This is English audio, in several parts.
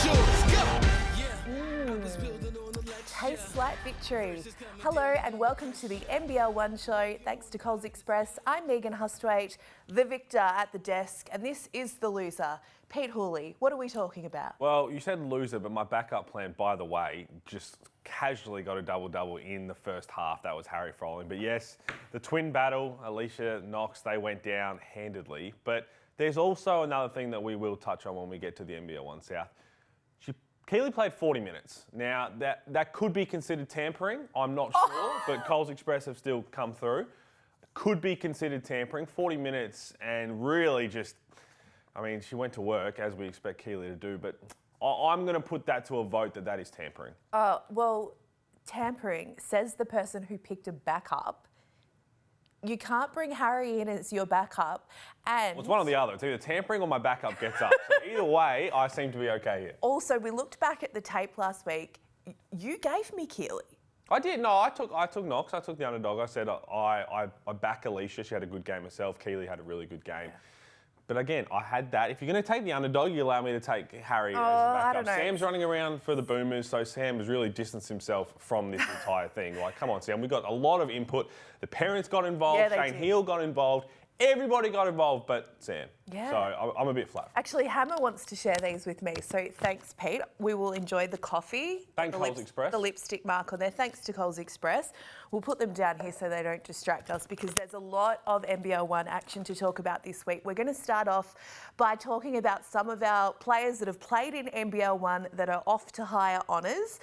yours. Go. Tastes like victory. Hello and welcome to the NBL1 show. Thanks to Coles Express. I'm Megan Hustwaite, the victor at the desk, and this is the loser, Pete Hooley. What are we talking about? Well, you said loser, but my backup plan, by the way, just casually got a double-double in the first half. That was Harry Froling. But yes, the twin battle, Alicia, Knox, they went down handedly. But there's also another thing that we will touch on when we get to the NBL1 South. Keely played 40 minutes. Now, that could be considered tampering. I'm not sure, but Coles Express have still come through. Could be considered tampering. 40 minutes and really just, I mean, she went to work, as we expect Keely to do, but I'm going to put that to a vote that is tampering. Well, tampering, says the person who picked a backup. You can't bring Harry in as your backup, and... Well, it's one or the other. It's either tampering or my backup gets up. So either way, I seem to be okay here. Also, we looked back at the tape last week. You gave me Keely. I did. No, I took Knox. I took the underdog. I said I back Alicia. She had a good game herself. Keely had a really good game. Yeah. But again, I had that. If you're going to take the underdog, you allow me to take Harry as a backup. I don't know. Sam's running around for the Boomers, so Sam has really distanced himself from this entire thing. Like, come on, Sam. We got a lot of input. The parents got involved. Yeah, Shane Heal got involved. Everybody got involved, but Sam. Yeah. So I'm a bit flat. Actually, Hammer wants to share these with me. So thanks, Pete. We will enjoy the coffee. Thanks, Coles Express. The lipstick mark on there. Thanks to Coles Express. We'll put them down here so they don't distract us because there's a lot of NBL1 action to talk about this week. We're going to start off by talking about some of our players that have played in NBL1 that are off to higher honours.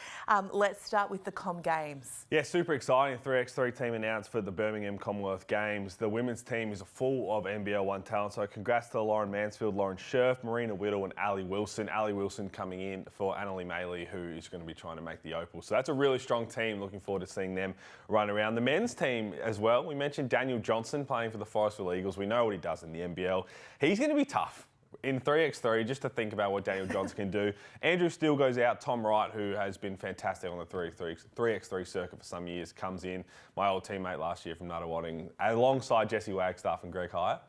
Let's start with the Com Games. Yeah, super exciting. 3x3 team announced for the Birmingham Commonwealth Games. The women's team is full of NBL1 talent, so congrats to Lauren Mansfield, Lauren Scherf, Marina Whittle and Ali Wilson. Ali Wilson coming in for Annalie Maley, who is going to be trying to make the Opal. So that's a really strong team. Looking forward to seeing them run around. The men's team as well. We mentioned Daniel Johnson playing for the Forestville Eagles. We know what he does in the NBL. He's going to be tough in 3x3, just to think about what Daniel Johnson can do. Andrew Steele goes out. Tom Wright, who has been fantastic on the 3x3 circuit for some years, comes in. My old teammate last year from Nuttawading, alongside Jesse Wagstaff and Greg Hyatt.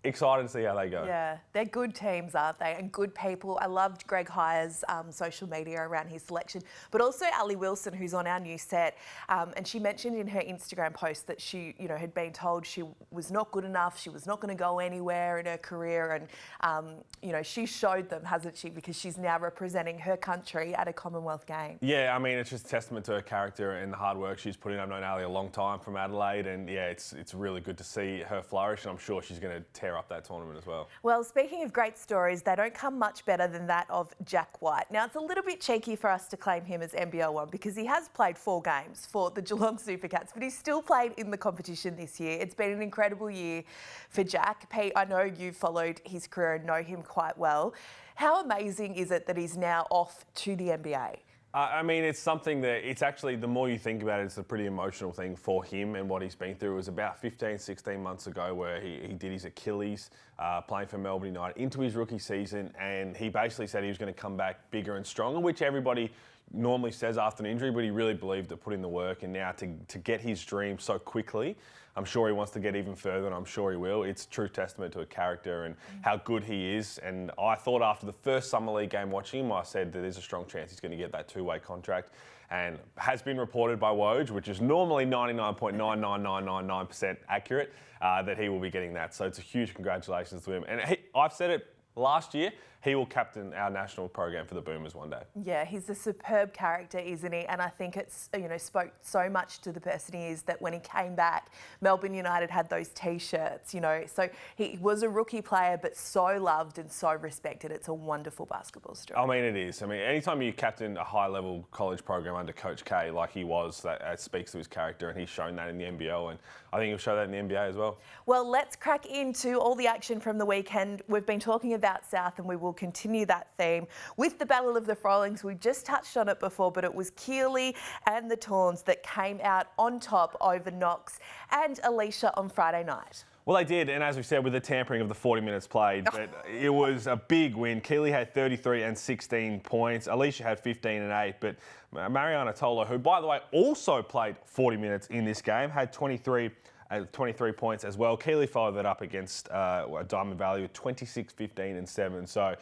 Excited to see how they go. Yeah, they're good teams, aren't they? And good people. I loved Greg Hyatt's social media around his selection, but also Ali Wilson, who's on our new set. And she mentioned in her Instagram post that she, had been told she was not good enough. She was not going to go anywhere in her career. And, she showed them, hasn't she? Because she's now representing her country at a Commonwealth game. Yeah, I mean, it's just a testament to her character and the hard work she's put in. I've known Ali a long time from Adelaide, and yeah, it's really good to see her flourish. And I'm sure she's going to tear up that tournament as well. Well, speaking of great stories, they don't come much better than that of Jack White. Now, it's a little bit cheeky for us to claim him as NBL1 because he has played 4 games for the Geelong Supercats, but he's still played in the competition this year. It's been an incredible year for Jack. Pete, I know you've followed his career and know him quite well. How amazing is it that he's now off to the NBA? I mean, it's something that it's actually, the more you think about it, it's a pretty emotional thing for him and what he's been through. It was about 15, 16 months ago where he did his Achilles playing for Melbourne United into his rookie season, and he basically said he was going to come back bigger and stronger, which everybody normally says after an injury, but he really believed it, put in the work, and now to get his dream so quickly, I'm sure he wants to get even further, and I'm sure he will. It's a true testament to a character and how good he is. And I thought after the first Summer League game watching him, I said that there's a strong chance he's going to get that 2-way contract, and has been reported by Woj, which is normally 99.99999% accurate, that he will be getting that. So it's a huge congratulations to him. And I've said it last year, he will captain our national program for the Boomers one day. Yeah, he's a superb character, isn't he? And I think it's, spoke so much to the person he is that when he came back, Melbourne United had those T-shirts, So he was a rookie player, but so loved and so respected. It's a wonderful basketball story. I mean, it is. I mean, anytime you captain a high-level college program under Coach K, like he was, that speaks to his character, and he's shown that in the NBL, and I think he'll show that in the NBA as well. Well, let's crack into all the action from the weekend. We've been talking about South, and we will continue that theme with the Battle of the Frolings. We just touched on it before, but it was Keely and the Tawns that came out on top over Knox and Alicia on Friday night. Well, they did, and as we said, with the tampering of the 40 minutes played, but it was a big win. Keely had 33 and 16 points. Alicia had 15 and 8, but Mariana Tolo, who, by the way, also played 40 minutes in this game, had 23 points as well. Keely followed that up against Diamond Valley with 26, 15 and 7. So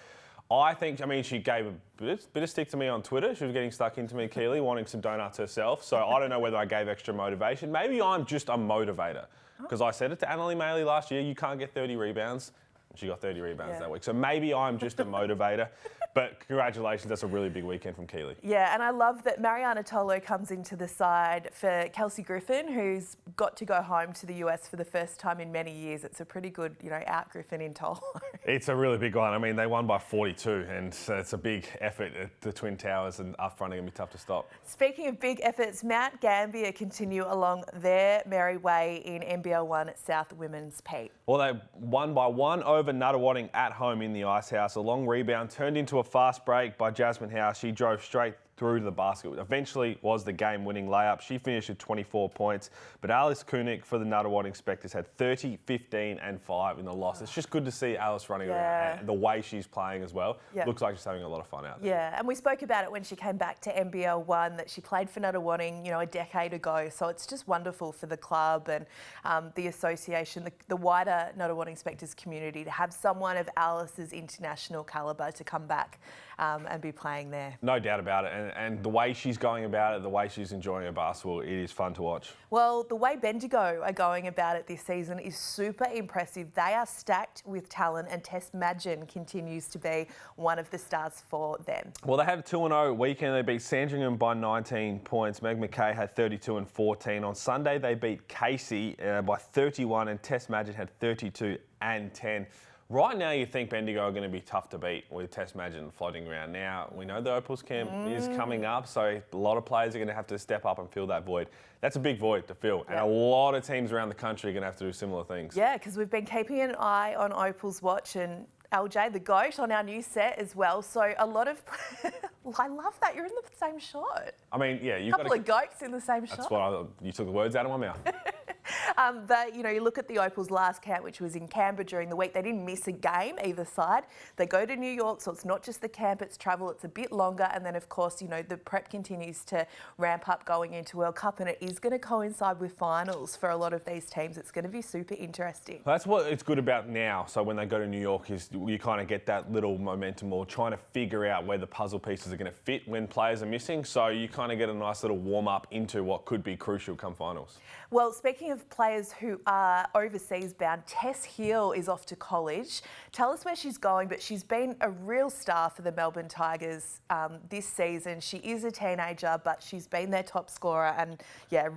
I think, she gave a bit of stick to me on Twitter. She was getting stuck into me, Keely, wanting some donuts herself. So I don't know whether I gave extra motivation. Maybe I'm just a motivator. Because I said it to Annalie Maley last year, you can't get 30 rebounds. She got 30 rebounds that week. So maybe I'm just a motivator. But congratulations, that's a really big weekend from Keely. Yeah, and I love that Mariana Tolo comes into the side for Kelsey Griffin, who's got to go home to the US for the first time in many years. It's a pretty good, out Griffin in Tolo. It's a really big one. They won by 42, and it's a big effort at the Twin Towers, and up front are going to be tough to stop. Speaking of big efforts, Mount Gambier continue along their merry way in NBL1 South Women's Pete. Well, they won by 1 over Nuttawading at home in the Ice House. A long rebound turned into a fast break by Jasmine House. She drove straight through to the basket. Eventually was the game-winning layup. She finished with 24 points. But Alice Koenig for the Nuttawading Spectres had 30, 15 and 5 in the loss. It's just good to see Alice running around and the way she's playing as well. Looks like she's having a lot of fun out there. Yeah, and we spoke about it when she came back to NBL1, that she played for Nuttawading, a decade ago. So it's just wonderful for the club and the association, the wider Nuttawading Spectres community to have someone of Alice's international calibre to come back and be playing there. No doubt about it. And the way she's going about it, the way she's enjoying her basketball, it is fun to watch. Well, the way Bendigo are going about it this season is super impressive. They are stacked with talent, and Tess Madgen continues to be one of the stars for them. Well, they had a 2-0 weekend. They beat Sandringham by 19 points. Meg McKay had 32 and 14. On Sunday, they beat Casey by 31, and Tess Madgen had 32 and 10. Right now, you think Bendigo are going to be tough to beat with Tess Madgen floating around. Now, we know the Opals camp is coming up, so a lot of players are going to have to step up and fill that void. That's a big void to fill, and a lot of teams around the country are going to have to do similar things. Yeah, because we've been keeping an eye on Opals Watch and LJ, the GOAT, on our new set as well. So a lot of... I love that. You're in the same shot. You've got a couple of goats in the same shot. That's what you took the words out of my mouth. But, you look at the Opals' last camp, which was in Canberra during the week. They didn't miss a game either side. They go to New York, so it's not just the camp, it's travel. It's a bit longer. And then, of course, the prep continues to ramp up going into World Cup, and it is going to coincide with finals for a lot of these teams. It's going to be super interesting. Well, that's what it's good about now. So when they go to New York, is you kind of get that little momentum, or trying to figure out where the puzzle pieces are going to fit when players are missing. So you kind of get a nice little warm-up into what could be crucial come finals. Well, speaking of players who are overseas bound, Tess Hill is off to college. Tell us where she's going, but she's been a real star for the Melbourne Tigers this season. She is a teenager, but she's been their top scorer and,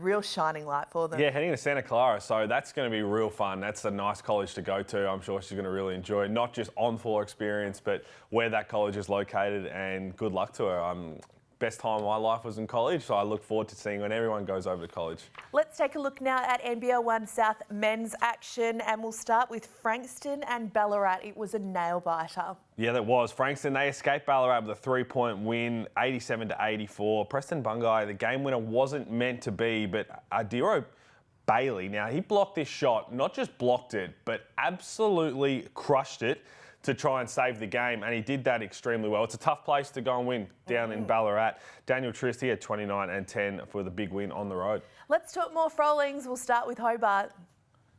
real shining light for them. Yeah, heading to Santa Clara, so that's going to be real fun. That's a nice college to go to. I'm sure she's going to really enjoy it. Not just on-floor experience, but where that college is located, and good luck to her. Best time of my life was in college, so I look forward to seeing when everyone goes over to college. Let's take a look now at NBL1 South men's action, and we'll start with Frankston and Ballarat. It was a nail-biter. Yeah, that was. Frankston, they escaped Ballarat with a 3-point win, 87-84. Preston Bungai, the game winner wasn't meant to be, but Adiro Bailey, now he blocked this shot, not just blocked it, but absolutely crushed it to try and save the game, and he did that extremely well. It's a tough place to go and win down in Ballarat. Daniel Trist, he had 29 and 10 for the big win on the road. Let's talk more Frolings. We'll start with Hobart.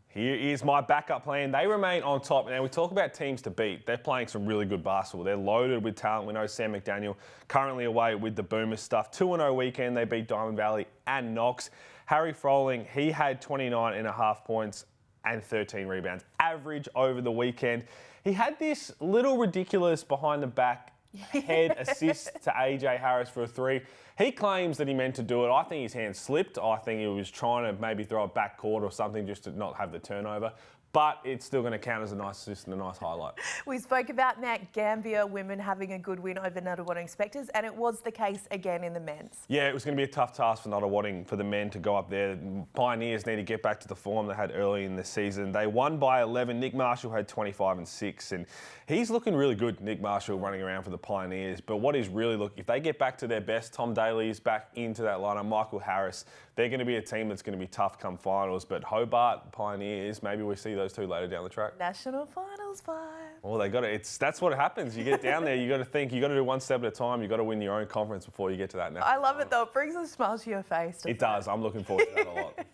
Here is my backup plan. They remain on top. Now, we talk about teams to beat. They're playing some really good basketball. They're loaded with talent. We know Sam McDaniel currently away with the Boomers stuff. 2-0 weekend. They beat Diamond Valley and Knox. Harry Froling, he had 29.5 points and 13 rebounds. Average over the weekend. He had this little ridiculous behind the back head assist to AJ Harris for a 3. He claims that he meant to do it. I think his hand slipped. I think he was trying to maybe throw it back court or something just to not have the turnover. But it's still going to count as a nice assist and a nice highlight. We spoke about Mount Gambier women having a good win over Nuttawading Spectres, and it was the case again in the men's. Yeah, it was going to be a tough task for Nuttawading for the men to go up there. Pioneers need to get back to the form they had early in the season. They won by 11. Nick Marshall had 25 and 6, and he's looking really good, Nick Marshall, running around for the Pioneers. But what is really if they get back to their best, Tom Daly is back into that lineup, Michael Harris, they're going to be a team that's going to be tough come finals. But Hobart, Pioneers, maybe we see those two later down the track. National finals vibe. Well, they got it. That's what happens. You get down there, you got to think, you got to do one step at a time. You got to win your own conference before you get to that. I love it though. It brings a smile to your face. It does. I'm looking forward to that a lot.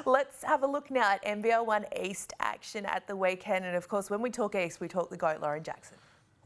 Let's have a look now at NBL1 East action at the weekend. And of course, when we talk East, we talk the GOAT, Lauren Jackson.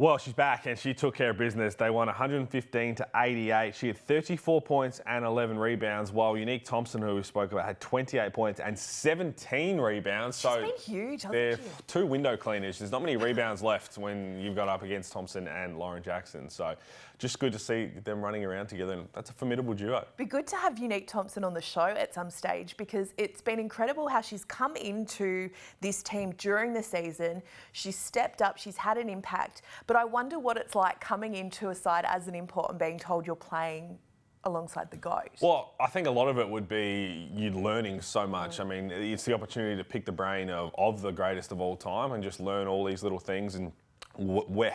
Well, she's back and she took care of business. They won 115 to 88. She had 34 points and 11 rebounds, while Unique Thompson, who we spoke about, had 28 points and 17 rebounds. She's been huge, hasn't they're she? two window cleaners. There's not many rebounds left when you've got up against Thompson and Lauren Jackson. So just good to see them running around together. And that's a formidable duo. Be good to have Unique Thompson on the show at some stage, because it's been incredible how she's come into this team during the season. She's stepped up, she's had an impact. But I wonder what it's like coming into a side as an import and being told you're playing alongside the GOAT. Well, I think a lot of it would be you learning so much. I mean, it's the opportunity to pick the brain of the greatest of all time and just learn all these little things and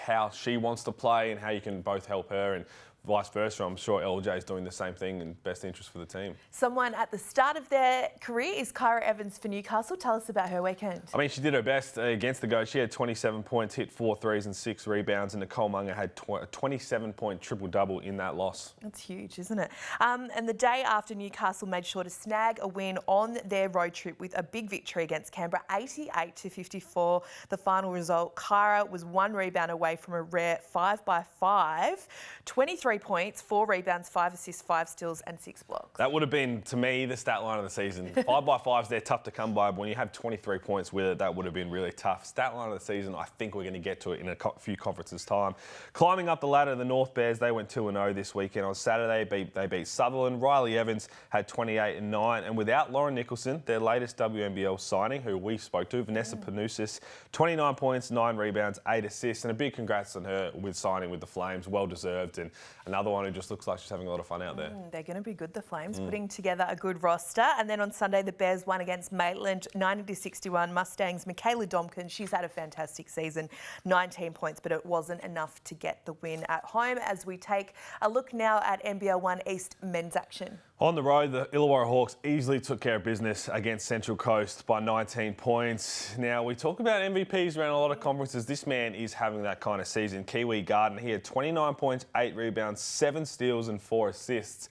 how she wants to play and how you can both help her, and vice versa. I'm sure LJ is doing the same thing in best interest for the team. Someone at the start of their career is Kyra Evans for Newcastle. Tell us about her weekend. I mean, she did her best against the GOAT. She had 27 points, hit 4 threes and 6 rebounds, and Nicole Munger had a 27-point triple-double in that loss. That's huge, isn't it? And the day after, Newcastle made sure to snag a win on their road trip with a big victory against Canberra, 88 to 54. The final result, Kyra was 1 rebound away from a rare 5x5, 23 points, 4 rebounds, 5 assists, 5 steals and 6 blocks. That would have been, to me, the stat line of the season. 5x5s, they're tough to come by, but when you have 23 points with it, that would have been really tough. Stat line of the season, I think we're going to get to it in a few conferences' time. Climbing up the ladder, the North Bears, they went 2-0 this weekend. On Saturday, they beat Sutherland. Riley Evans had 28 and 9. And without Lauren Nicholson, their latest WNBL signing, who we spoke to, Vanessa Panousis, 29 points, 9 rebounds, 8 assists. And a big congrats on her with signing with the Flames. Well-deserved. And another one who just looks like she's having a lot of fun out there. They're going to be good, the Flames, putting together a good roster. And then on Sunday, the Bears won against Maitland, 90 to 61. Mustangs, Michaela Domkin, she's had a fantastic season, 19 points, but it wasn't enough to get the win at home. As we take a look now at NBL1 East men's action. On the road, the Illawarra Hawks easily took care of business against Central Coast by 19 points. Now, we talk about MVPs around a lot of conferences. This man is having that kind of season. Kiwi Garden, he had 29 points, 8 rebounds, 7 steals and 4 assists.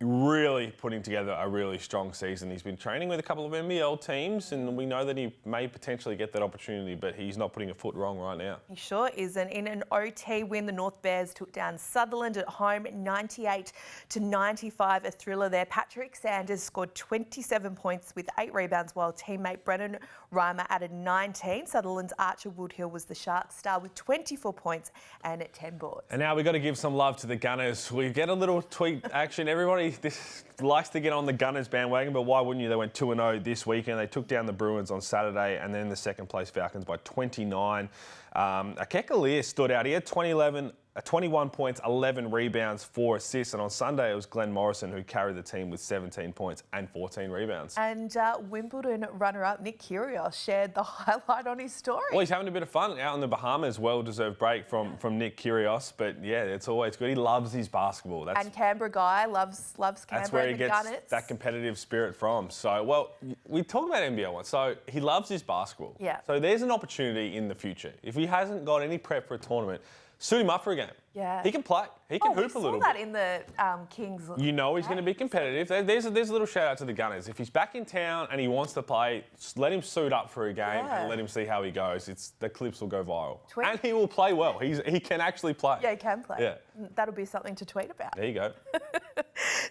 Really putting together a really strong season. He's been training with a couple of NBL teams, and we know that he may potentially get that opportunity, but he's not putting a foot wrong right now. He sure isn't. In an OT win, the North Bears took down Sutherland at home, 98 to 95. A thriller there. Patrick Sanders scored 27 points with 8 rebounds, while teammate Brennan Reimer added 19. Sutherland's Archer Woodhill was the Sharks star with 24 points and 10 boards. And now we've got to give some love to the Gunners. We get a little tweet action. Everybody this likes to get on the Gunners bandwagon, but why wouldn't you? They went 2-0 this weekend. They took down the Bruins on Saturday, and then the second place Falcons by 29. Akeka Lear stood out. He had 21 points, 11 rebounds, 4 assists. And on Sunday, it was Glenn Morrison who carried the team with 17 points and 14 rebounds. And Wimbledon runner-up Nick Kyrgios shared the highlight on his story. Well, he's having a bit of fun out in the Bahamas. Well-deserved break from Nick Kyrgios. But, yeah, it's always good. He loves his basketball. And Canberra guy loves Canberra. That's where he gets Gunners. that competitive spirit from. So, well, we talk about NBL1. So he loves his basketball. Yeah. So there's an opportunity in the future. If he hasn't got any prep for a tournament, suit him up for a game. Yeah. He can play. He can hoop a little bit. We saw that in the Kings. You know he's going to be competitive. There's a little shout out to the Gunners. If he's back in town and he wants to play, let him suit up for a game and let him see how he goes. The clips will go viral. And he will play well. He can actually play. Yeah, he can play. Yeah. That'll be something to tweet about. There you go.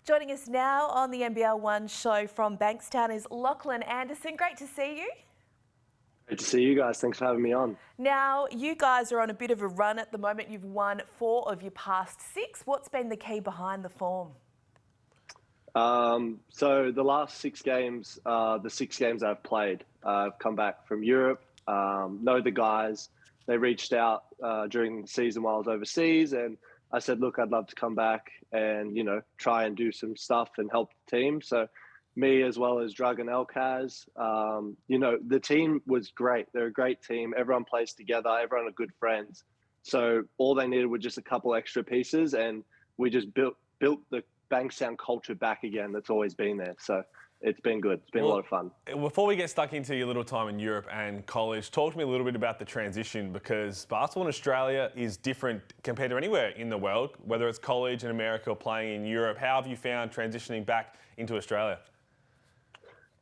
Joining us now on the NBL1 show from Bankstown is Lachlan Anderson. Great to see you. Great to see you guys. Thanks for having me on. Now, you guys are on a bit of a run at the moment. You've won 4 of your past 6. What's been the key behind the form? So the last 6 games, the 6 games I've played, I've come back from Europe, know the guys. They reached out during the season while I was overseas, and I said, look, I'd love to come back and, try and do some stuff and help the team. So me as well as Drug and Elkaz, the team was great. They're a great team. Everyone plays together. Everyone are good friends. So all they needed were just a couple extra pieces, and we just built the Bankstown culture back again that's always been there. So it's been good. It's been a lot of fun. Before we get stuck into your little time in Europe and college, talk to me a little bit about the transition, because basketball in Australia is different compared to anywhere in the world, whether it's college in America or playing in Europe. How have you found transitioning back into Australia?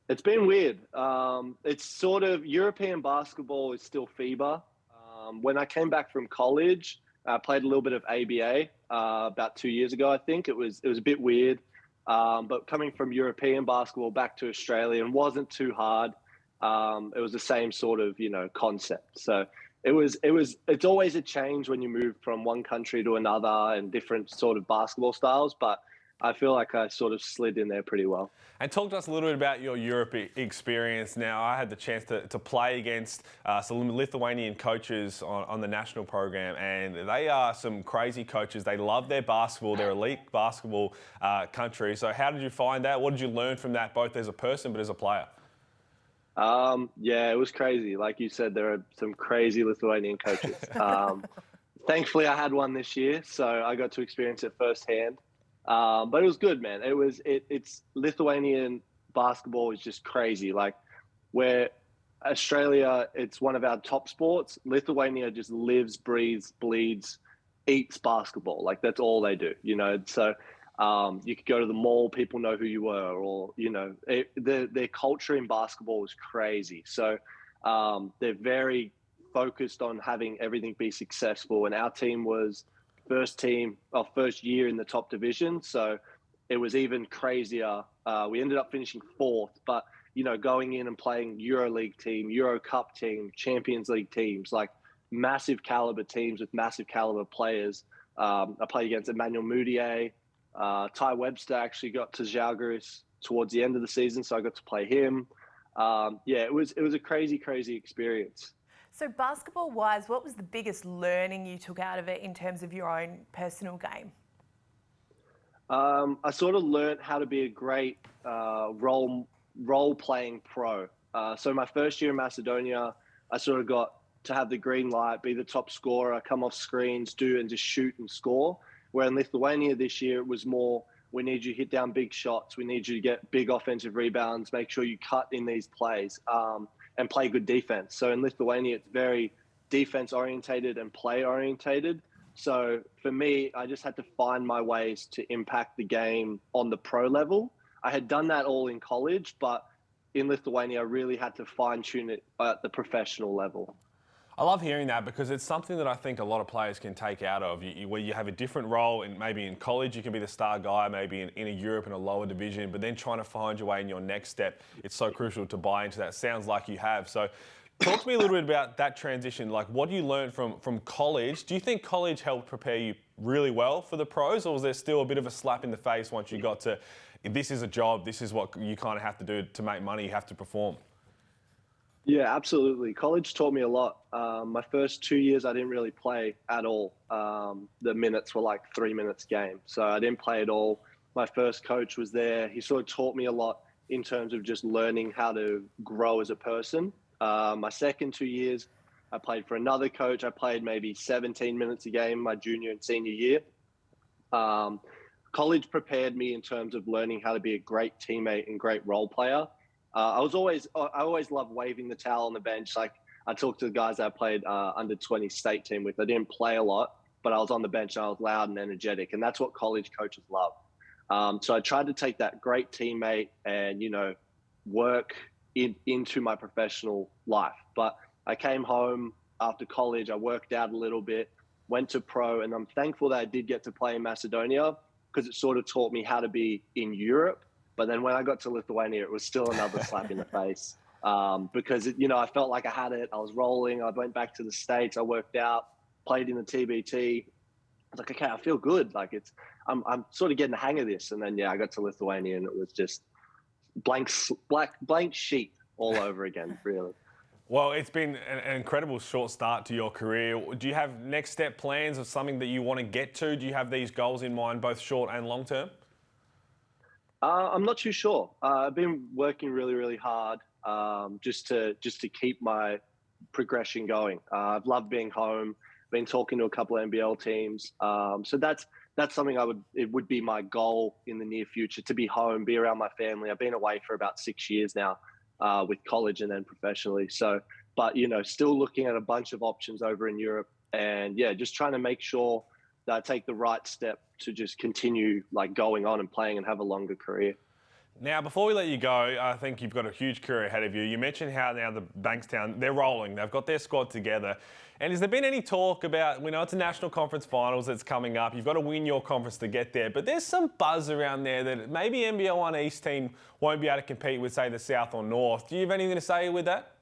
It's been weird. It's sort of European basketball is still FIBA. When I came back from college, I played a little bit of ABA about 2 years ago, I think. It was a bit weird. But coming from European basketball back to Australian wasn't too hard. It was the same sort of, concept. So it's always a change when you move from one country to another and different sort of basketball styles. But I feel like I sort of slid in there pretty well. And talk to us a little bit about your Europe experience. Now, I had the chance to play against some Lithuanian coaches on the national program, and they are some crazy coaches. They love their basketball. They're elite basketball country. So how did you find that? What did you learn from that, both as a person but as a player? Yeah, it was crazy. Like you said, there are some crazy Lithuanian coaches. Thankfully, I had one this year, so I got to experience it firsthand. But it was good, man. It's Lithuanian basketball is just crazy. Like where Australia, it's one of our top sports. Lithuania just lives, breathes, bleeds, eats basketball. Like that's all they do, So you could go to the mall, people know who you were, or their culture in basketball is crazy. So they're very focused on having everything be successful. And our team was first year in the top division. So it was even crazier. We ended up finishing fourth, but, going in and playing EuroLeague team, Euro Cup team, Champions League teams, like massive caliber teams with massive caliber players. I played against Emmanuel Mudiay. Ty Webster actually got to Žalgiris towards the end of the season, so I got to play him. It was a crazy, crazy experience. So basketball-wise, what was the biggest learning you took out of it in terms of your own personal game? I sort of learned how to be a great role-playing pro. So my first year in Macedonia, I sort of got to have the green light, be the top scorer, come off screens, and just shoot and score. Where in Lithuania this year, it was more, we need you to hit down big shots. We need you to get big offensive rebounds, make sure you cut in these plays. And play good defense. So in Lithuania, it's very defense orientated and play orientated. So for me, I just had to find my ways to impact the game on the pro level. I had done that all in college, but in Lithuania, I really had to fine tune it at the professional level. I love hearing that because it's something that I think a lot of players can take out of, where you have a different role. And maybe in college, you can be the star guy, maybe in a Europe in a lower division, but then trying to find your way in your next step, it's so crucial to buy into that. Sounds like you have. So talk to me a little bit about that transition. Like, what do you learn from college? Do you think college helped prepare you really well for the pros, or was there still a bit of a slap in the face once you got to, this is a job, this is what you kind of have to do to make money, you have to perform? Yeah, absolutely. College taught me a lot. My first 2 years, I didn't really play at all. The minutes were like 3 minutes game. So I didn't play at all. My first coach was there. He sort of taught me a lot in terms of just learning how to grow as a person. My second 2 years, I played for another coach. I played maybe 17 minutes a game my junior and senior year. College prepared me in terms of learning how to be a great teammate and great role player. I always loved waving the towel on the bench. Like I talked to the guys I played under 20 state team with. I didn't play a lot, but I was on the bench and I was loud and energetic. And that's what college coaches love. So I tried to take that great teammate and, work into my professional life. But I came home after college. I worked out a little bit, went to pro, and I'm thankful that I did get to play in Macedonia because it sort of taught me how to be in Europe. But then when I got to Lithuania, it was still another slap in the face because, I felt like I had it. I was rolling. I went back to the States. I worked out, played in the TBT. I was like, okay, I feel good. Like I'm sort of getting the hang of this. And then, I got to Lithuania and it was just blank sheet all over again, really. Well, it's been an incredible short start to your career. Do you have next step plans of something that you want to get to? Do you have these goals in mind, both short and long term? I'm not too sure. I've been working really, really hard just to keep my progression going. I've loved being home. Been talking to a couple of NBL teams. So that's something it would be my goal in the near future, to be home, be around my family. I've been away for about 6 years now with college and then professionally. So, but still looking at a bunch of options over in Europe, and just trying to make sure that I take the right step to just continue like going on and playing and have a longer career. Now, before we let you go, I think you've got a huge career ahead of you. You mentioned how now the Bankstown, they're rolling. They've got their squad together. And has there been any talk about, we know it's a national conference finals that's coming up. You've got to win your conference to get there. But there's some buzz around there that maybe NBL1 East team won't be able to compete with, say, the South or North. Do you have anything to say with that?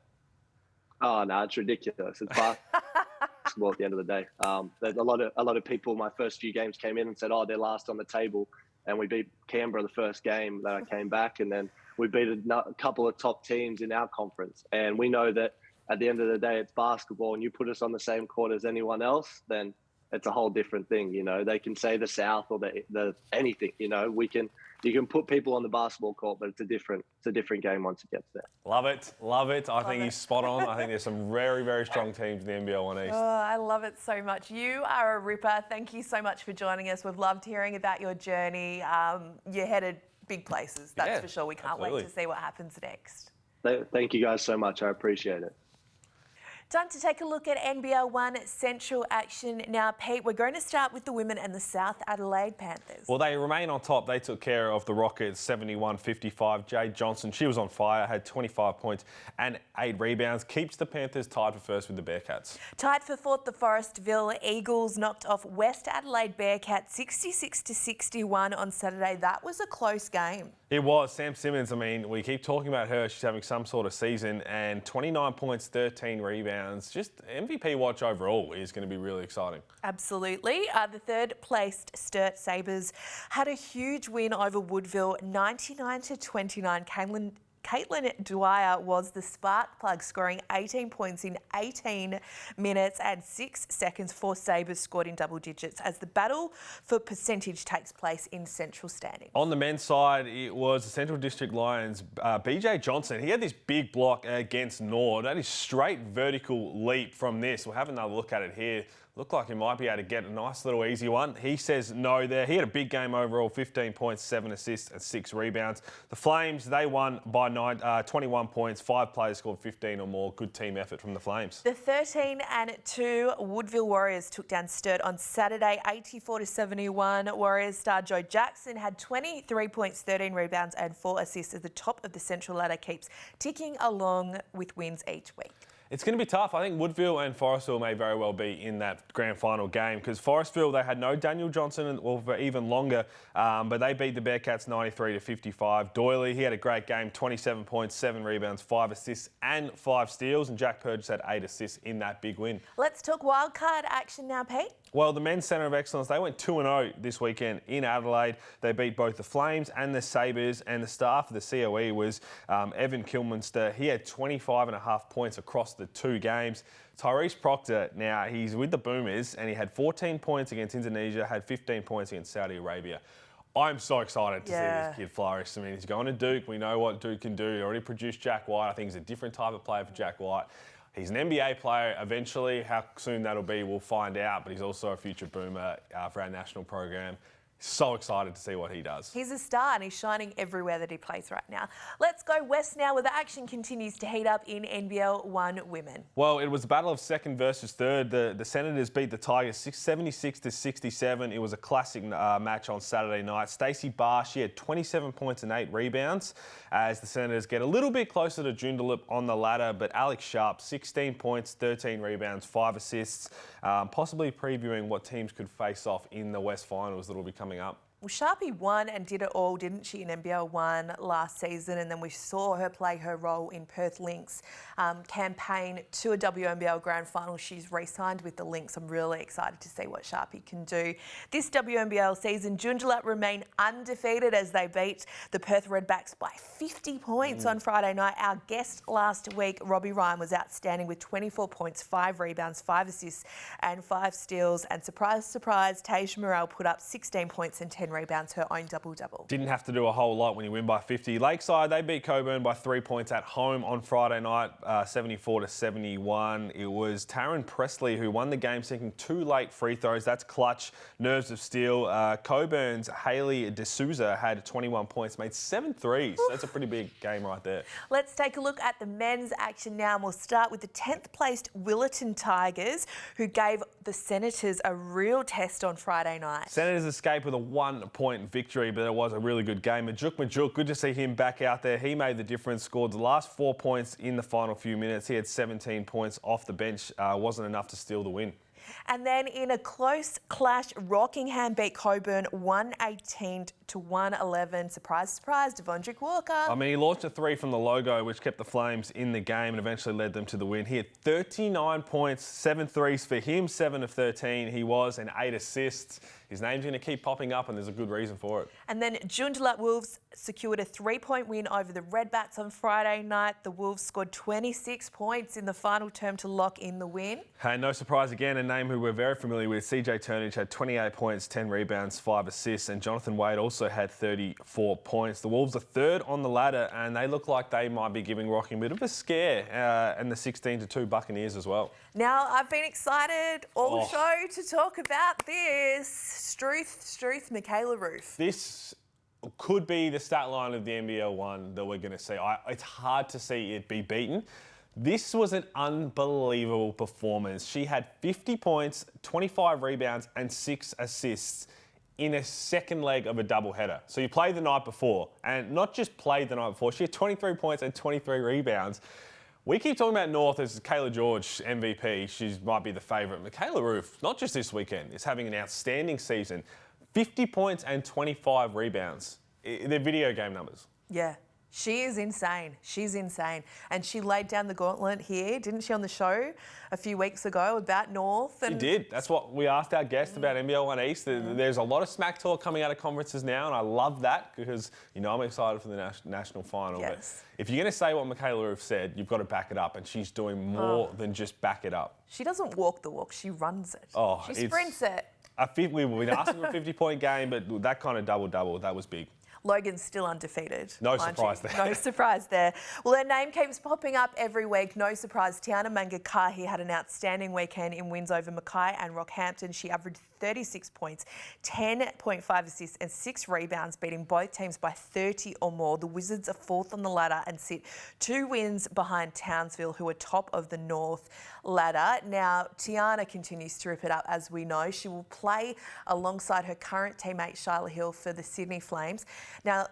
Oh, no, it's ridiculous. It's basketball at the end of the day. There's a lot of people, my first few games came in and said, oh, they're last on the table. And we beat Canberra the first game that I came back. And then we beat a couple of top teams in our conference. And we know that at the end of the day, it's basketball, and you put us on the same court as anyone else, then it's a whole different thing. You know, they can say the South or the anything, you know, you can put people on the basketball court, but it's a different game once it gets there. Love it. I think he's spot on. I think there's some very, very strong teams in the NBL1 East. Oh, I love it so much. You are a ripper. Thank you so much for joining us. We've loved hearing about your journey. You're headed big places, that's for sure. We can't wait to see what happens next. Thank you guys so much. I appreciate it. Time to take a look at NBL1 Central action now. Pete, we're going to start with the women and the South Adelaide Panthers. Well, they remain on top. They took care of the Rockets 71-55. Jade Johnson, she was on fire, had 25 points and 8 rebounds. Keeps the Panthers tied for first with the Bearcats. Tied for fourth, the Forestville Eagles knocked off West Adelaide Bearcats 66-61 on Saturday. That was a close game. It was. Sam Simmons, I mean, we keep talking about her. She's having some sort of season, and 29 points, 13 rebounds. Just MVP watch overall is going to be really exciting. Absolutely. The third placed Sturt Sabres had a huge win over Woodville, 99-29. Caitlin Dwyer was the spark plug, scoring 18 points in 18 minutes and 6 seconds. 4 Sabres scored in double digits as the battle for percentage takes place in Central standings. On the men's side, it was the Central District Lions. BJ Johnson, he had this big block against Nord. That is straight vertical leap from this. We'll have another look at it here. Looked like he might be able to get a nice little easy one. He says no there. He had a big game overall, 15 points, 7 assists and 6 rebounds. The Flames, they won by 21 points. 5 players scored 15 or more. Good team effort from the Flames. The 13-2 Woodville Warriors took down Sturt on Saturday, 84-71. Warriors star Joe Jackson had 23 points, 13 rebounds and 4 assists as the top of the Central ladder keeps ticking along with wins each week. It's going to be tough. I think Woodville and Forestville may very well be in that grand final game because Forestville, they had no Daniel Johnson for even longer, but they beat the Bearcats 93-55. Doyley, he had a great game, 27 points, 7 rebounds, 5 assists and 5 steals, and Jack Purge had 8 assists in that big win. Let's talk wildcard action now, Pete. Well, the men's Centre of Excellence, they went 2-0 this weekend in Adelaide. They beat both the Flames and the Sabres, and the star for the COE was Evan Kilminster. He had 25.5 points across the 2 games. Tyrese Proctor, now he's with the Boomers, and he had 14 points against Indonesia, had 15 points against Saudi Arabia. I'm so excited to see this kid flourish. I mean, he's going to Duke. We know what Duke can do. He already produced Jack White. I think he's a different type of player for Jack White. He's an NBA player eventually. How soon that'll be, we'll find out. But he's also a future Boomer for our national program. So excited to see what he does. He's a star and he's shining everywhere that he plays right now. Let's go west now where the action continues to heat up in NBL1 Women. Well, it was a battle of second versus third. The Senators beat the Tigers 76-67. It was a classic match on Saturday night. Stacey Barr, she had 27 points and 8 rebounds as the Senators get a little bit closer to Joondalup on the ladder. But Alex Sharp, 16 points, 13 rebounds, 5 assists, possibly previewing what teams could face off in the West Finals that will be coming up. Well, Sharpie won and did it all, didn't she, in NBL1 last season? And then we saw her play her role in Perth Lynx campaign to a WNBL Grand Final. She's re-signed with the Lynx. I'm really excited to see what Sharpie can do. This WNBL season, Joondalup remain undefeated as they beat the Perth Redbacks by 50 points on Friday night. Our guest last week, Robbie Ryan, was outstanding with 24 points, 5 rebounds, 5 assists and 5 steals. And surprise, surprise, Tasia Morrell put up 16 points and 10 rebounds, her own double-double. Didn't have to do a whole lot when you win by 50. Lakeside, they beat Coburn by 3 points at home on Friday night, 74-71. It was Taryn Presley who won the game, sinking 2 late free throws. That's clutch. Nerves of steel. Coburn's Hayley D'Souza had 21 points, made 7 threes. That's a pretty big game right there. Let's take a look at the men's action now, and we'll start with the 10th placed Willetton Tigers, who gave the Senators a real test on Friday night. Senators escaped with a 1-point victory, but it was a really good game. Majuk, good to see him back out there. He made the difference, scored the last 4 points in the final few minutes. He had 17 points off the bench. Wasn't enough to steal the win. And then in a close clash, Rockingham beat Coburn 118 to 111. Surprise, surprise, Devondrick Walker. I mean, he launched a 3 from the logo, which kept the Flames in the game and eventually led them to the win. He had 39 points, 7 threes for him, 7 of 13 he was, and 8 assists. His name's going to keep popping up, and there's a good reason for it. And then Joondalup Wolves secured a 3-point win over the Redbats on Friday night. The Wolves scored 26 points in the final term to lock in the win. And no surprise again, a name who we're very familiar with, CJ Turnage had 28 points, 10 rebounds, 5 assists, and Jonathan Wade also had 34 points. The Wolves are third on the ladder, and they look like they might be giving Rocking a bit of a scare, and the 16-2 Buccaneers as well. Now, I've been excited all show to talk about this. Struth, Michaela Roof. This could be the stat line of the NBL1 that we're going to see. It's hard to see it be beaten. This was an unbelievable performance. She had 50 points, 25 rebounds, and 6 assists in a second leg of a doubleheader. So you played the night before, and not just played the night before, she had 23 points and 23 rebounds. We keep talking about North as Kayla George MVP. She might be the favourite. Michaela Roof, not just this weekend, is having an outstanding season. 50 points and 25 rebounds. They're video game numbers. Yeah. She is insane. She's insane. And she laid down the gauntlet here, didn't she, on the show a few weeks ago about North? She did. That's what we asked our guest about NBL1 East. There's a lot of smack talk coming out of conferences now, and I love that because, you know, I'm excited for the national final. Yes. But if you're going to say what Michaela Roof said, you've got to back it up, and she's doing more than just back it up. She doesn't walk the walk, she runs it. She sprints it. We've been asking for a 50-point game, but that kind of double-double, that was big. Logan's still undefeated. No surprise there. No surprise there. Well, her name keeps popping up every week. No surprise. Tiana Mangakahi had an outstanding weekend in wins over Mackay and Rockhampton. She averaged 36 points, 10.5 assists and 6 rebounds, beating both teams by 30 or more. The Wizards are fourth on the ladder and sit 2 wins behind Townsville, who are top of the North ladder. Now, Tiana continues to rip it up, as we know. She will play alongside her current teammate, Shyla Hill, for the Sydney Flames. Now,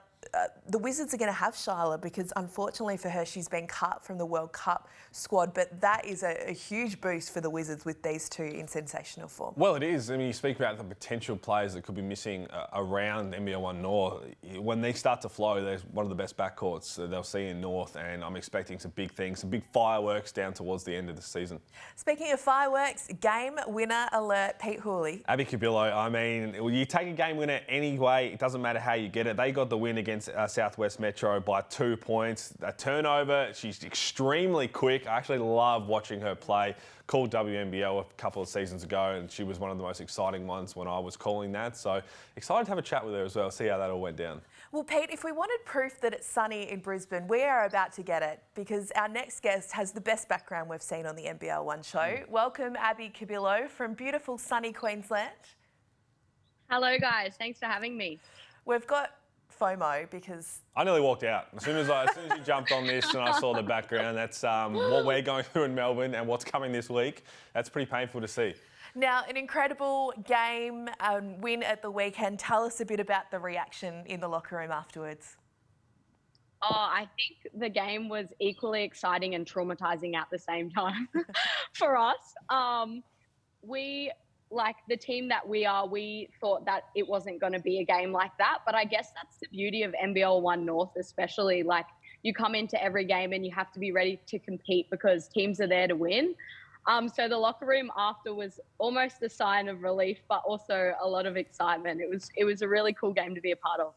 the Wizards are going to have Shyla because, unfortunately for her, she's been cut from the World Cup squad. But that is a huge boost for the Wizards with these two in sensational form. Well, it is. I mean, you speak about the potential players that could be missing around NBL1 North. When they start to flow, they're one of the best backcourts they'll see in North, and I'm expecting some big things, some big fireworks down towards the end of the season. Speaking of fireworks, game winner alert, Pete Hooley. Abby Cubillo, I mean, you take a game winner anyway, it doesn't matter how you get it. They got the win against Southwest Metro by 2 points. A turnover, she's extremely quick. I actually love watching her play. Called WNBL a couple of seasons ago, and she was one of the most exciting ones when I was calling that. So excited to have a chat with her as well, see how that all went down. Well, Pete, if we wanted proof that it's sunny in Brisbane, we are about to get it because our next guest has the best background we've seen on the NBL1 show. Welcome, Abby Cubillo from beautiful sunny Queensland. Hello, guys. Thanks for having me. We've got FOMO because I nearly walked out as soon as you jumped on this and I saw the background. That's what we're going through in Melbourne and what's coming this week. That's pretty painful to see. Now, an incredible game win at the weekend. Tell us a bit about the reaction in the locker room afterwards. I think the game was equally exciting and traumatizing at the same time for us. Like the team that we are, we thought that it wasn't going to be a game like that. But I guess that's the beauty of NBL1 North, especially. Like, you come into every game and you have to be ready to compete because teams are there to win. So the locker room after was almost a sign of relief, but also a lot of excitement. It was a really cool game to be a part of.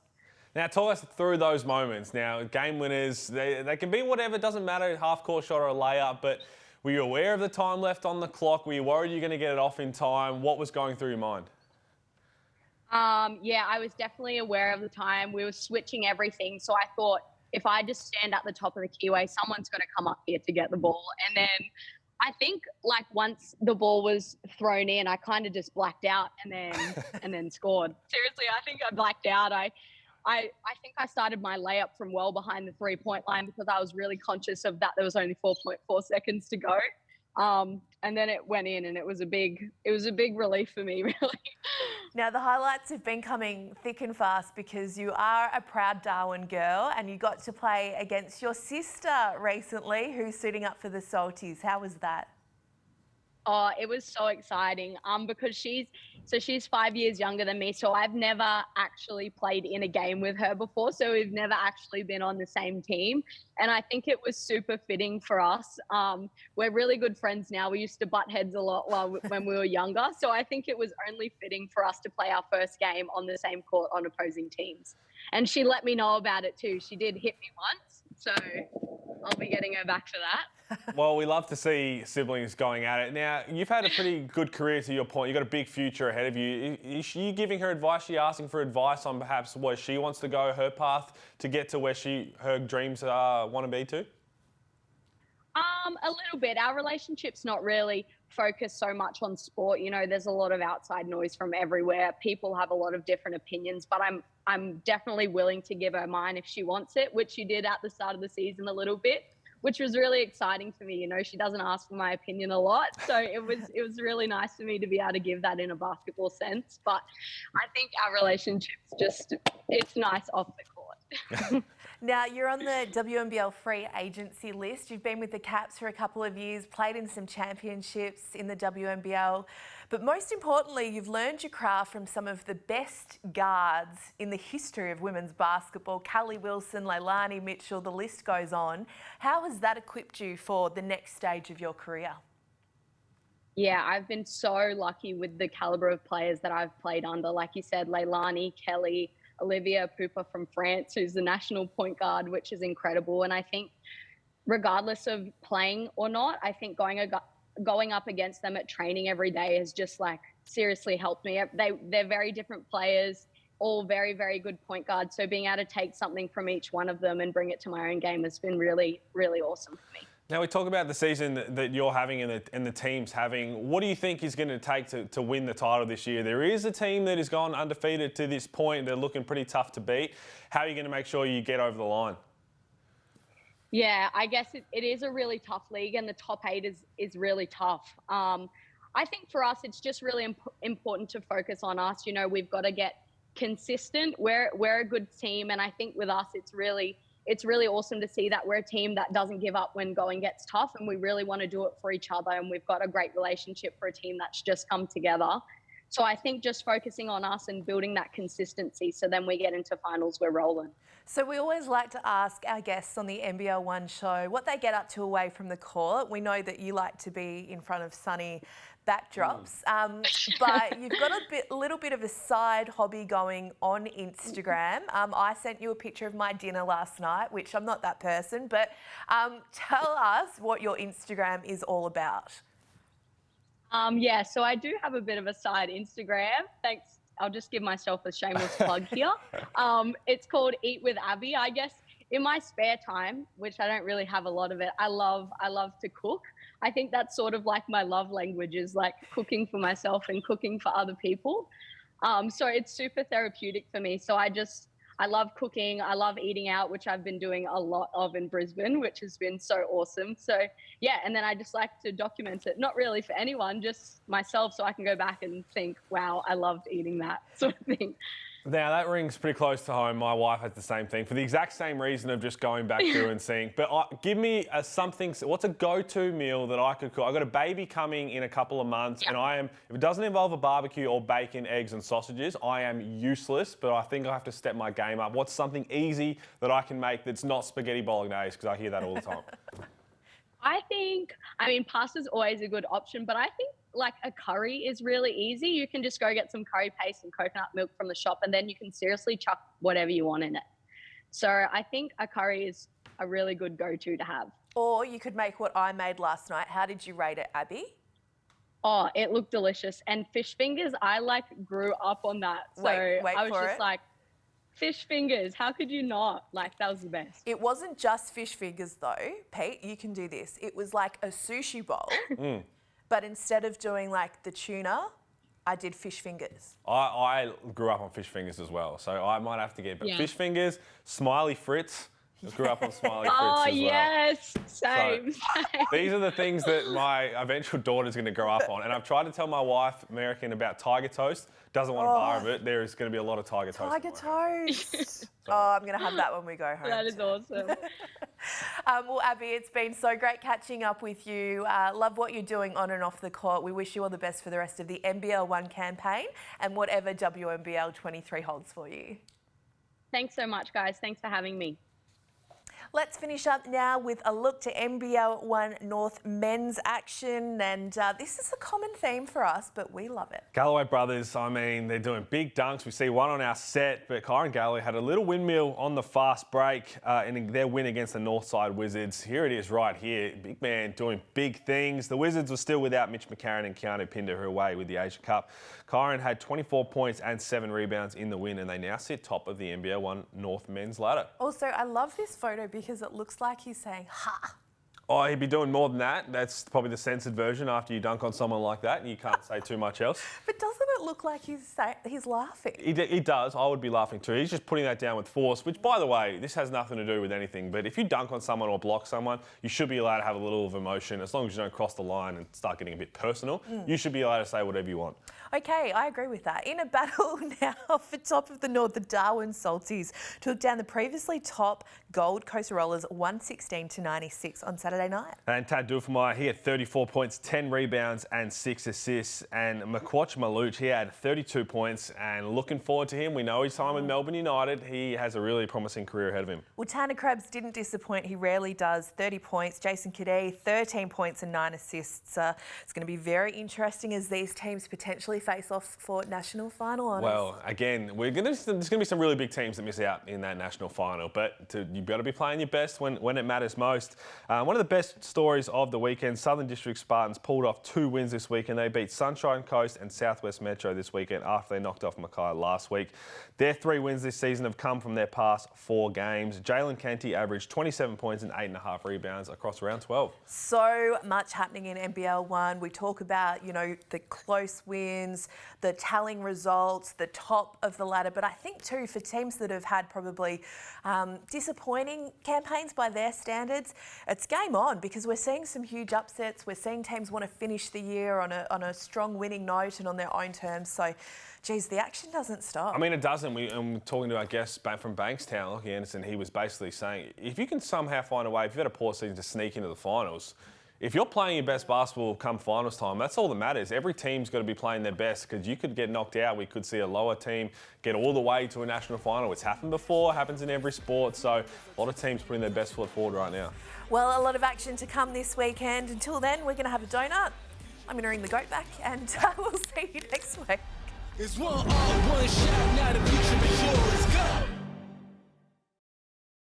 Now, talk us through those moments. Now, game winners, they can be whatever, it doesn't matter, half-court shot or a layup, but were you aware of the time left on the clock? Were you worried you're going to get it off in time? What was going through your mind? Yeah, I was definitely aware of the time. We were switching everything. So I thought if I just stand at the top of the keyway, someone's going to come up here to get the ball. And then I think like once the ball was thrown in, I kind of just blacked out and then scored. Seriously, I think I blacked out. I think I started my layup from well behind the 3-point line because I was really conscious of that. There was only 4.4 seconds to go. And then it went in, and it was a big relief for me, really. Now, the highlights have been coming thick and fast because you are a proud Darwin girl and you got to play against your sister recently, who's suiting up for the Salties. How was that? Oh, it was so exciting. Because she's 5 years younger than me, so I've never actually played in a game with her before. So we've never actually been on the same team, and I think it was super fitting for us. We're really good friends now. We used to butt heads a lot when we were younger, so I think it was only fitting for us to play our first game on the same court on opposing teams. And she let me know about it too. She did hit me once, so I'll be getting her back for that. Well, we love to see siblings going at it. Now, you've had a pretty good career to your point. You've got a big future ahead of you. Is she giving her advice? Is she asking for advice on perhaps where she wants to go, her path to get to where her dreams want to be to? A little bit. Our relationship's not really focused so much on sport. You know, there's a lot of outside noise from everywhere. People have a lot of different opinions, but I'm definitely willing to give her mine if she wants it, which she did at the start of the season a little bit, which was really exciting for me. You know, she doesn't ask for my opinion a lot. So it was really nice for me to be able to give that in a basketball sense. But I think our relationship's it's nice off the court. Now, you're on the WNBL free agency list. You've been with the Caps for a couple of years, played in some championships in the WNBL. But most importantly, you've learned your craft from some of the best guards in the history of women's basketball. Callie Wilson, Leilani Mitchell, the list goes on. How has that equipped you for the next stage of your career? Yeah, I've been so lucky with the calibre of players that I've played under. Like you said, Leilani, Kelly, Olivia Pupa from France, who's the national point guard, which is incredible. And I think regardless of playing or not, I think going up against them at training every day has just like seriously helped me. They're very different players, all very, very good point guards. So being able to take something from each one of them and bring it to my own game has been really, really awesome for me. Now, we talk about the season that you're having and the team's having. What do you think is going to take to win the title this year? There is a team that has gone undefeated to this point. They're looking pretty tough to beat. How are you going to make sure you get over the line? Yeah, I guess it is a really tough league, and the top 8 is really tough. I think for us, it's just really important to focus on us. You know, we've got to get consistent. We're a good team, and I think with us, it's really awesome to see that we're a team that doesn't give up when going gets tough, and we really want to do it for each other. And we've got a great relationship for a team that's just come together. So I think just focusing on us and building that consistency, so then we get into finals, we're rolling. So we always like to ask our guests on the NBL1 show what they get up to away from the court. We know that you like to be in front of sunny backdrops, but you've got a little bit of a side hobby going on Instagram. I sent you a picture of my dinner last night, which I'm not that person, but tell us what your Instagram is all about. Yeah, so I do have a bit of a side Instagram. Thanks. I'll just give myself a shameless plug here. It's called Eat with Abby. I guess in my spare time, which I don't really have a lot of it, I love to cook. I think that's sort of like my love language, is like cooking for myself and cooking for other people. So it's super therapeutic for me. So I love cooking. I love eating out, which I've been doing a lot of in Brisbane, which has been so awesome. So yeah, and then I just like to document it, not really for anyone, just myself, so I can go back and think, wow, I loved eating that sort of thing. Now, that rings pretty close to home. My wife has the same thing for the exact same reason of just going back through and seeing. But give me what's a go-to meal that I could cook? I've got a baby coming in a couple of months, and if it doesn't involve a barbecue or bacon, eggs and sausages, I am useless, but I think I have to step my game up. What's something easy that I can make that's not spaghetti bolognese? Because I hear that all the time. Pasta's always a good option, but I think like a curry is really easy. You can just go get some curry paste and coconut milk from the shop, and then you can seriously chuck whatever you want in it. So I think a curry is a really good go-to to have. Or you could make what I made last night. How did you rate it, Abby? Oh, it looked delicious. And fish fingers, I grew up on that. So I was just like, fish fingers, how could you not? Like, that was the best. It wasn't just fish fingers though, Pete, you can do this. It was like a sushi bowl, but instead of doing like the tuna, I did fish fingers. I grew up on fish fingers as well, so I might have to get, but fish fingers, smiley frits, I grew up on Smiley Oh, Fritz as well. yes. Same. These are the things that my eventual daughter's going to grow up on. And I've tried to tell my wife, American, about Tiger Toast. Doesn't want a bar of it. There is going to be a lot of Tiger Toast. Tiger Toast. Oh, I'm going to have that when we go home. That is awesome. Well, Abby, it's been so great catching up with you. Love what you're doing on and off the court. We wish you all the best for the rest of the NBL1 campaign and whatever WNBL 23 holds for you. Thanks so much, guys. Thanks for having me. Let's finish up now with a look to NBL1 North men's action. And this is a common theme for us, but we love it. Galloway brothers, I mean, they're doing big dunks. We see one on our set, but Kyron Galloway had a little windmill on the fast break in their win against the Northside Wizards. Here it is right here. Big man doing big things. The Wizards were still without Mitch McCarron and Keanu Pinder, who are away with the Asia Cup. Kyron had 24 points and 7 rebounds in the win, and they now sit top of the NBL1 North men's ladder. Also, I love this photo because it looks like he's saying, ha. Oh, he'd be doing more than that. That's probably the censored version after you dunk on someone like that and you can't say too much else. But doesn't it look like he's laughing? He does. I would be laughing too. He's just putting that down with force, which, by the way, this has nothing to do with anything. But if you dunk on someone or block someone, you should be allowed to have a little of emotion. As long as you don't cross the line and start getting a bit personal, you should be allowed to say whatever you want. Okay, I agree with that. In a battle now for top of the North, the Darwin Salties took down the previously top Gold Coast Rollers 116-96 on Saturday night. And Tad Dufemeier, he had 34 points, 10 rebounds and 6 assists. And Makwach Maluch, he had 32 points. And looking forward to him. We know his time with Melbourne United. He has a really promising career ahead of him. Well, Tanner Krabs didn't disappoint. He rarely does. 30 points. Jason Kadey, 13 points and 9 assists. It's going to be very interesting as these teams potentially face off for national final honours. Well, again, there's going to be some really big teams that miss out in that national final, but you've got to be playing your best when it matters most. One of the best stories of the weekend, Southern District Spartans pulled off 2 wins this weekend. They beat Sunshine Coast and Southwest Metro this weekend after they knocked off Mackay last week. Their 3 wins this season have come from their past 4 games. Jalen Canty averaged 27 points and 8.5 rebounds across round 12. So much happening in NBL1. We talk about, the close wins, the telling results, the top of the ladder. But I think too, for teams that have had probably disappointing campaigns by their standards, it's game on because we're seeing some huge upsets. We're seeing teams want to finish the year on a strong winning note and on their own terms. So, geez, the action doesn't stop. I mean, it doesn't. I'm talking to our guest from Bankstown, Lachlan Anderson. He was basically saying, if you can somehow find a way, if you've had a poor season, to sneak into the finals, if you're playing your best basketball come finals time, that's all that matters. Every team's got to be playing their best because you could get knocked out. We could see a lower team get all the way to a national final. It's happened before, happens in every sport. So a lot of teams putting their best foot forward right now. Well, a lot of action to come this weekend. Until then, we're going to have a donut. I'm going to ring the goat back and we'll see you next week. It's one all, one shot, now the future is yours. Go!